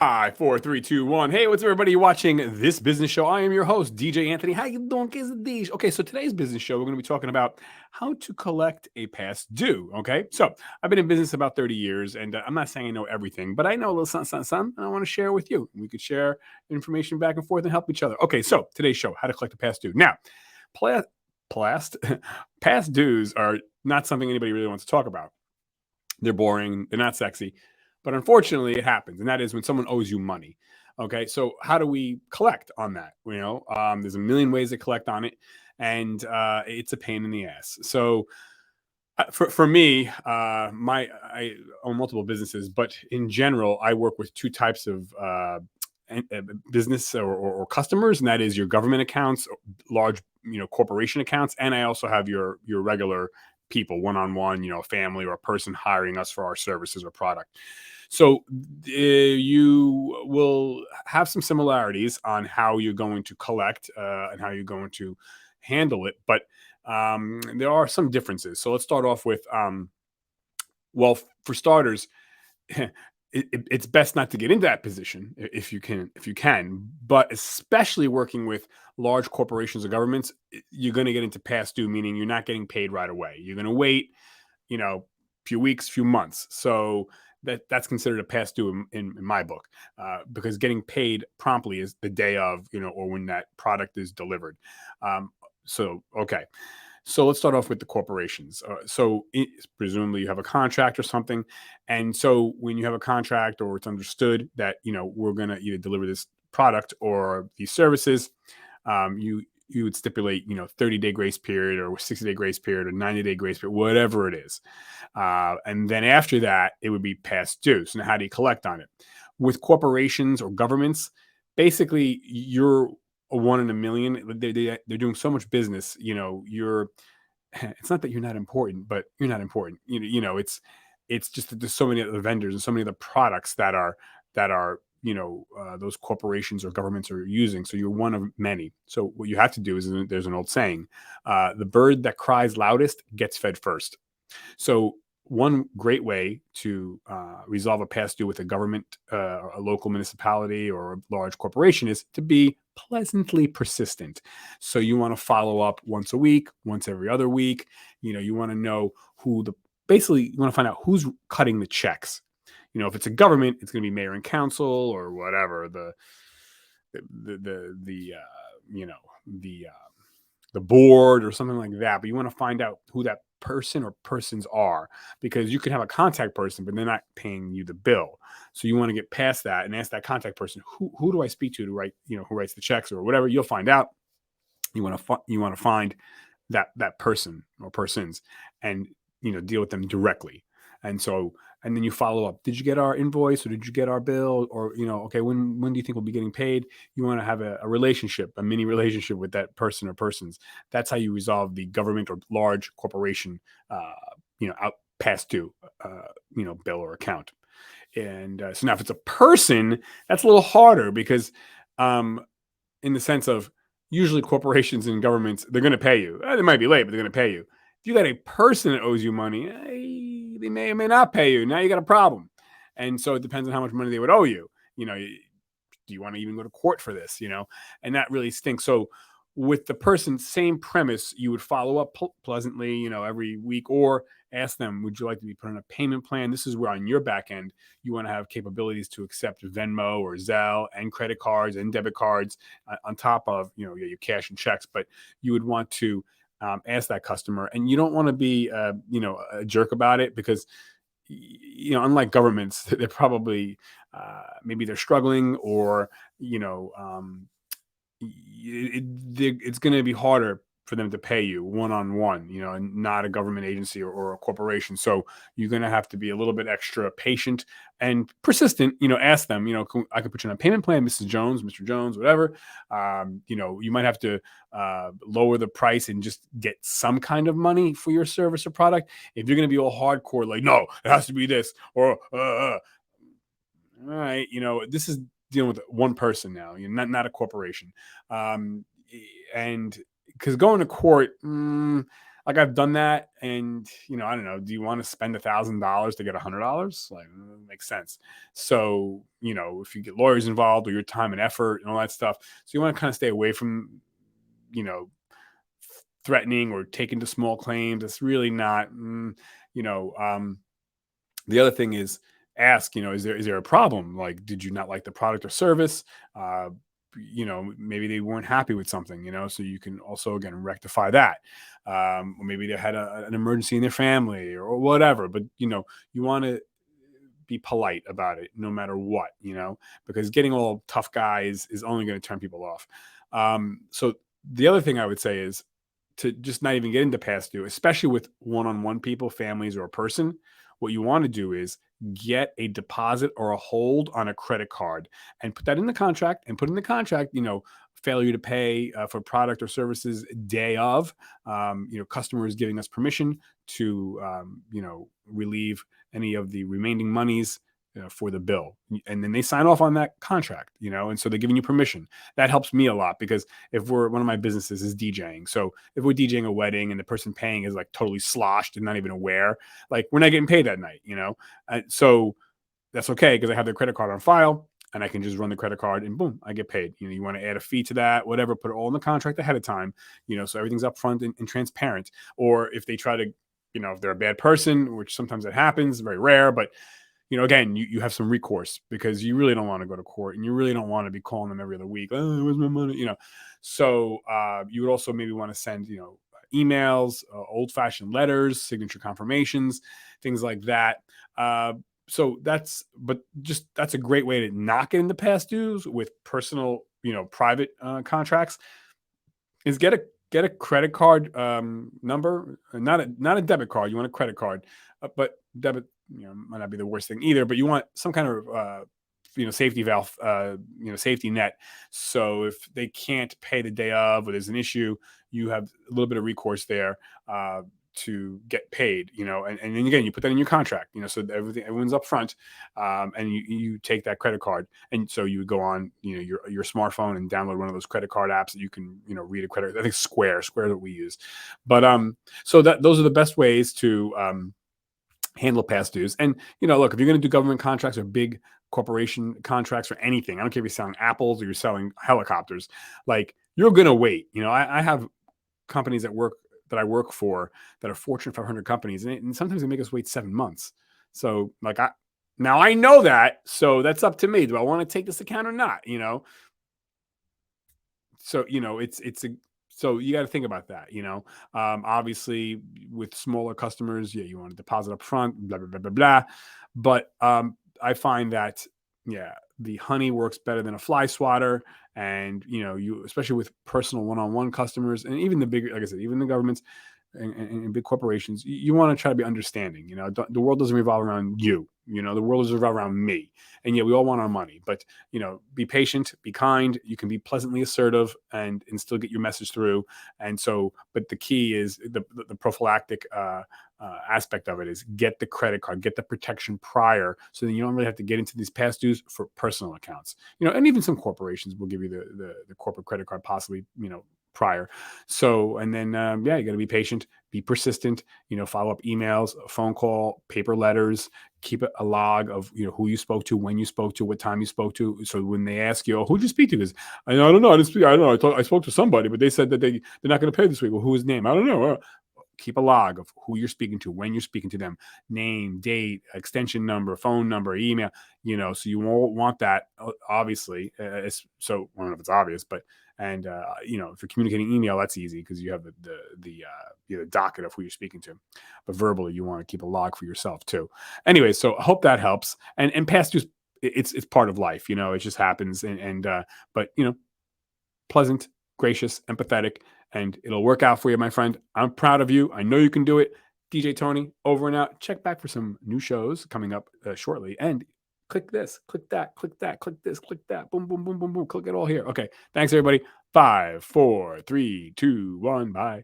Five, four, three, two, one. Hey, what's up, everybody watching this business show? I am your host, DJ Anthony. How you doing, kids? Okay, so today's business show, we're going to be talking about how to collect a past due. Okay, so I've been in business about 30 years, and I'm not saying I know everything, but I know a little something, and I want to share with you. We could share information back and forth and help each other. Okay, so today's show, how to collect a past due. Now, pla- plast, past dues are not something anybody really wants to talk about. They're boring. They're not sexy. But unfortunately, it happens. And that is when someone owes you money. Okay. So, how do we collect on that? There's a million ways to collect on it. And it's a pain in the ass. So, for me, I own multiple businesses, but in general, I work with two types of business or customers, and that is your government accounts, large corporation accounts, and I also have your regular people, one on one, a family or a person hiring us for our services or product. So you will have some similarities on how you're going to collect and how you're going to handle it, but there are some differences. So let's start off with well, for starters, it's best not to get into that position if you can, but especially working with large corporations or governments, you're going to get into past due, meaning you're not getting paid right away. You're going to wait, a few weeks, few months. So that's considered a past due in my book, because getting paid promptly is the day of, or when that product is delivered. Okay. So let's start off with the corporations. Presumably you have a contract or something, and so when you have a contract or it's understood that we're going to either deliver this product or these services, you would stipulate 30-day grace period or 60-day grace period or 90-day grace period, whatever it is, and then after that it would be past due. So now how do you collect on it? With corporations or governments, basically you're a one in a million. They're doing so much business. You're it's not that you're not important, but you're not important. It's just that there's so many other vendors and so many other products that are those corporations or governments are using. So you're one of many. So what you have to do is, there's an old saying, the bird that cries loudest gets fed first. So one great way to resolve a past due with a government, a local municipality, or a large corporation is to be pleasantly persistent. So you want to follow up once a week, once every other week. You want to know basically you want to find out who's cutting the checks. If it's a government, it's going to be mayor and council or whatever the the board or something like that. But you want to find out who that person or persons are, because you can have a contact person, but they're not paying you the bill. So you want to get past that and ask that contact person, who do I speak to write, who writes the checks or whatever. You'll find out. You want to find that person or persons and deal with them directly. And then you follow up. Did you get our invoice, or did you get our bill? Or okay, when do you think we'll be getting paid? You want to have a relationship, a mini relationship with that person or persons. That's how you resolve the government or large corporation out past due bill or account. And so now if it's a person, that's a little harder, because in the sense of, usually corporations and governments, they're going to pay you. They might be late, but they're going to pay you. If you got a person that owes you money, they may or may not pay you. Now you got a problem. And so it depends on how much money they would owe you. Do you want to even go to court for this? And that really stinks. So with the person, same premise, you would follow up pleasantly, every week, or ask them, would you like to be put on a payment plan? This is where on your back end, you want to have capabilities to accept Venmo or Zelle and credit cards and debit cards, on top of, your cash and checks. But you would want to ask that customer, and you don't want to be, a jerk about it, because, unlike governments, they're probably, maybe they're struggling, or, it's going to be harder for them to pay you one on one, and not a government agency or a corporation. So you're going to have to be a little bit extra patient and persistent. Ask them, I can put you on a payment plan, Mrs. Jones, Mr. Jones, whatever. You might have to lower the price and just get some kind of money for your service or product. If you're going to be all hardcore, like, no, it has to be this, or all right, this is dealing with one person now, not a corporation. And because going to court, I'll like I've done that, and I don't know. Do you want to spend $1,000 to get $100? Like, makes sense. So if you get lawyers involved or your time and effort and all that stuff, so you want to kind of stay away from you know threatening or taking to small claims. It's really not. You know, the other thing is ask. Is there a problem? Like, did you not like the product or service? Maybe they weren't happy with something, so you can also again rectify that. Or maybe they had an emergency in their family or whatever, but you want to be polite about it no matter what, because getting all tough guy is only going to turn people off. So the other thing I would say is to just not even get into past due, especially with one-on-one people, families, or a person. What you want to do is get a deposit or a hold on a credit card and put that in the contract, and put in the contract, failure to pay for product or services day of, customer is giving us permission to, relieve any of the remaining monies for the bill. And then they sign off on that contract, and so they're giving you permission. That helps me a lot, because if one of my businesses is DJing. So if we're DJing a wedding and the person paying is like totally sloshed and not even aware, like we're not getting paid that night, so that's okay, because I have their credit card on file and I can just run the credit card and boom, I get paid. You want to add a fee to that, whatever, put it all in the contract ahead of time, so everything's upfront and transparent. Or if they try to, if they're a bad person, which sometimes it happens, very rare, but again, you have some recourse, because you really don't want to go to court, and you really don't want to be calling them every other week. Oh, where's my money? So you would also maybe want to send, emails, old-fashioned letters, signature confirmations, things like that. That's a great way to not get into past dues with personal, private contracts, is get a credit card number, not a debit card. You want a credit card, but debit, might not be the worst thing either. But you want some kind of safety valve, safety net. So if they can't pay the day of, or there's an issue, you have a little bit of recourse there to get paid, and then again, you put that in your contract, so everyone's up front, and you take that credit card, and so you would go on, your smartphone and download one of those credit card apps that you can, read a credit. I think Square that we use, but so those are the best ways to handle past dues. And look, if you're going to do government contracts or big corporation contracts or anything, I don't care if you're selling apples or you're selling helicopters, like you're going to wait. I have companies that I work for that are Fortune 500 companies, and sometimes they make us wait 7 months. So like now I know that, so that's up to me. Do I want to take this account or not? So so you got to think about that. Obviously with smaller customers, yeah, you want to deposit up front, blah blah blah blah blah. But I find that the honey works better than a fly swatter. And you, especially with personal one-on-one customers, and even the bigger, like I said, even the governments and big corporations, you want to try to be understanding. The world doesn't revolve around you. The world doesn't revolve around me. And we all want our money, but be patient, be kind. You can be pleasantly assertive and still get your message through. And so, but the key is the prophylactic aspect of it is get the credit card, get the protection prior, so then you don't really have to get into these past dues for personal accounts. And even some corporations will give you the corporate credit card, possibly, prior. So, and then, you got to be patient, be persistent, follow up emails, a phone call, paper letters, keep a log of, who you spoke to, when you spoke to, what time you spoke to. So when they ask you, oh, who'd you speak to? Because I don't know. I didn't speak. I don't know. I spoke to somebody, but they said that they're not going to pay this week. Well, whose name? I don't know. Keep a log of who you're speaking to, when you're speaking to them, name, date, extension number, phone number, email, so you won't want that, obviously. So I don't know if it's obvious, but, and, if you're communicating email, that's easy because you have the docket of who you're speaking to, but verbally, you want to keep a log for yourself too. Anyway, so I hope that helps. And past dues, it's part of life, it just happens. But, pleasant, gracious, empathetic, and it'll work out for you, my friend. I'm proud of you. I know you can do it. DJ Tony, over and out. Check back for some new shows coming up shortly. And click this, click that, click that, click this, click that. Boom, boom, boom, boom, boom. Click it all here. Okay. Thanks, everybody. 5, 4, 3, 2, 1. Bye.